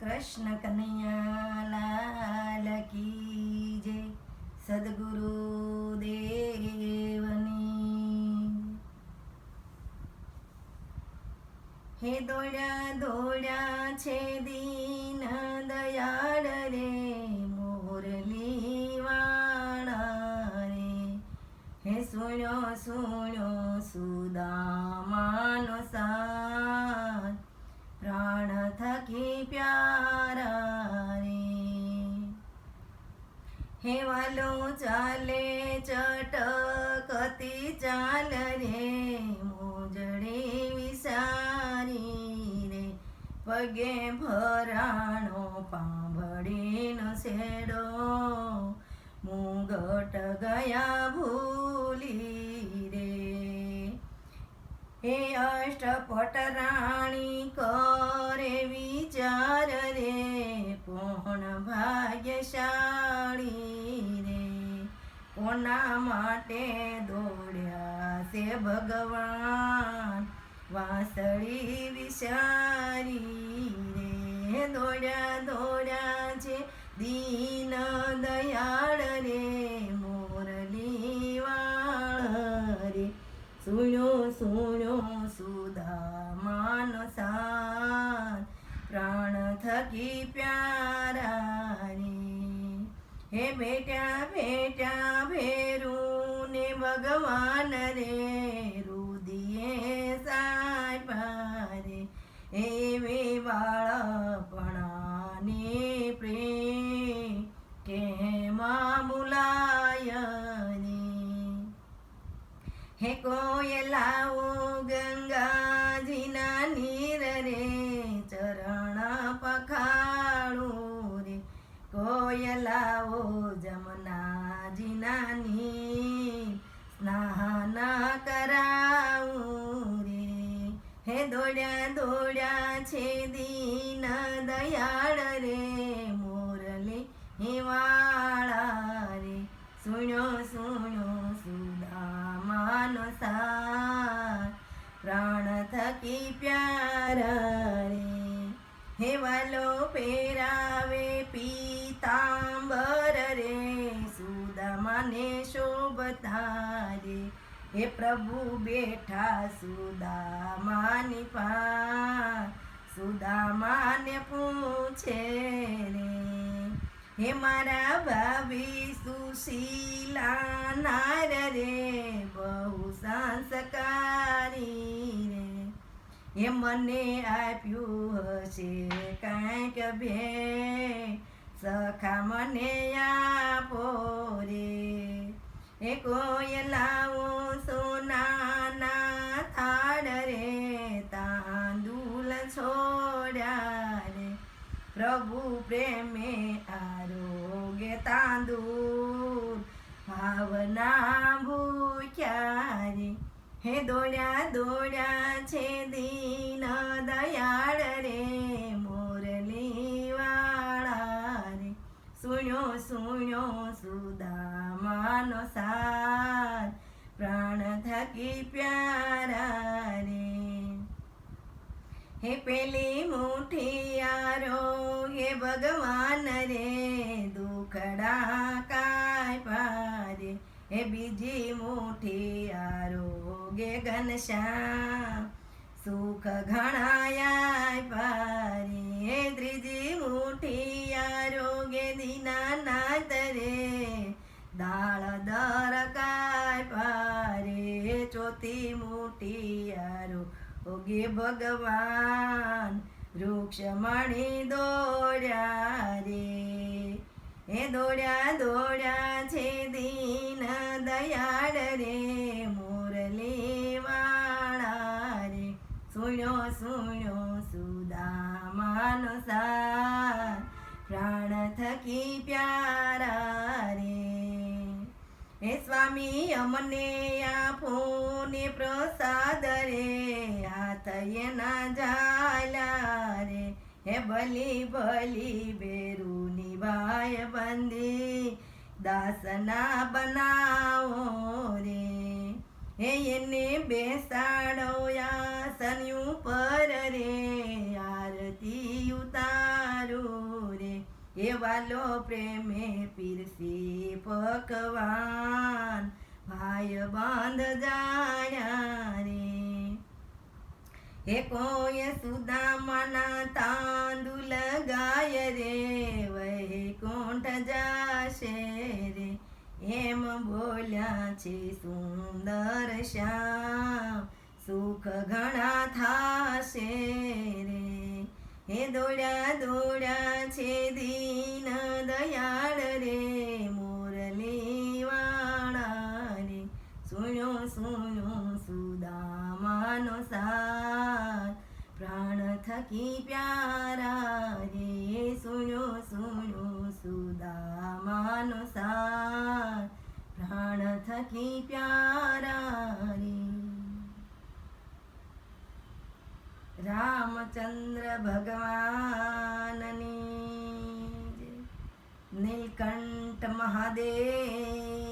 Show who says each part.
Speaker 1: कृष्ण कन्हैया लाल की जय। सद्गुरु देवनी। हे दौड़ा दौड़ा छे दीन दयाल रे मुरली वाला रे। हे सुनो सुनो सुदामानो साथ प्राण थकी प्यारा रे। हे वालो चाले चटकती चाल रे मोजड़ी विसारी रे। पगे भराणो पांभड़ीनो सेडो मुगट गया भूली रे। हे अष्टपटराणी करे विचार रे कोण भाग्यशाળી रे। कोना माटे दौड्या से भगवान वासળી विचारी रे। दौड्या दौड्या छे दीन दयाळ रे मुरली वाळा रे। सुनो सुनो सुदामानो साथ प्राण थकी प्यारा रे। हे बेटा बेटा भेरू ने भगवान रे रुदिए सायपा रे। एवे बाळपणाने प्रेम केમાં બોલાય રે। हे कोयलाओ गंगाजीना नीर रे चरण पखाळू रे। कोयलाओ जमुनाजीना नीर स्नान करावू रे। हे दौड्या दौड्या छे दीन दयाळ रे मुरली वाळा रे। सुनो सुनो सुदामानो साथ प्राण थकी प्यारा रे। हे वालो पेरावे पीतांबर रे सुदामाने शोभता रे। हे प्रभु बेठा सुदामानी पास सुदामाने पूछे रे। हे मारा भावी सुशीला नार रे बहु संस्कारी रे। हे मने आप्यू हशे कांईक भेट सखा मने आपो रे। हे कोयलाओ सोनाना थाळ रे तांदूल छोड्या रे। प्रभु प्रेमे आरोग्य तांदूळ भावना भूख्या रे। हे दौड्या दौड्या छे दीन दयाळ रे मुरली वाळा रे। सुनो सुनो सुदामानो साथ प्राण थकी प्यारा रे। हे पेली मुठी आरोग्य भगवान रे दुखड़ा काय पारे। हे बीजी मुठी आरोग्य घनश्याम सुख घणायाय पारे। हे त्रीजी मुठी आरोग्य दीनानाथ रे दाळ दर काय पारे। चौथी मुठी आरोग्य भगवान वृक्षमणी दौड्या रे। हे दौड्या दौड्या छे दीन दयाळ रे मुरली वाळा रे। सुनो सुनो सुदामानो साथ प्राण थकी प्यारा रे। हे स्वामी अमने आपो ने प्रसाद रे हाथ एना झाला रे। हे भली भली बेरूनी बाय बंदी दासना बनावो रे। हे एने बेसाडो यासन पर रे आरती उतारू એ વાલો પ્રેમે પીરસી પકવાન ભાઈ બંધ જાણ્યા રે હે કોઈ સુદામાના તાંદુલ ગાય રે વૈકુંઠ જાશે રે એમ બોલ્યા છે સુંદર શ્યામ સુખ ઘણા થાશે રે હે દોડ્યા દોડ્યા છે દીન દયાળ રે મુરલી વાળા રે સુણ્યો સુણ્યો સુદામાનો સાર પ્રાણ થકી પ્યારા રે સુણ્યો સુણ્યો સુદામાનો સાર પ્રાણ થકી પ્યારા રે રામચંદ્ર ભગવાનની નીલકંઠ મહાદેવ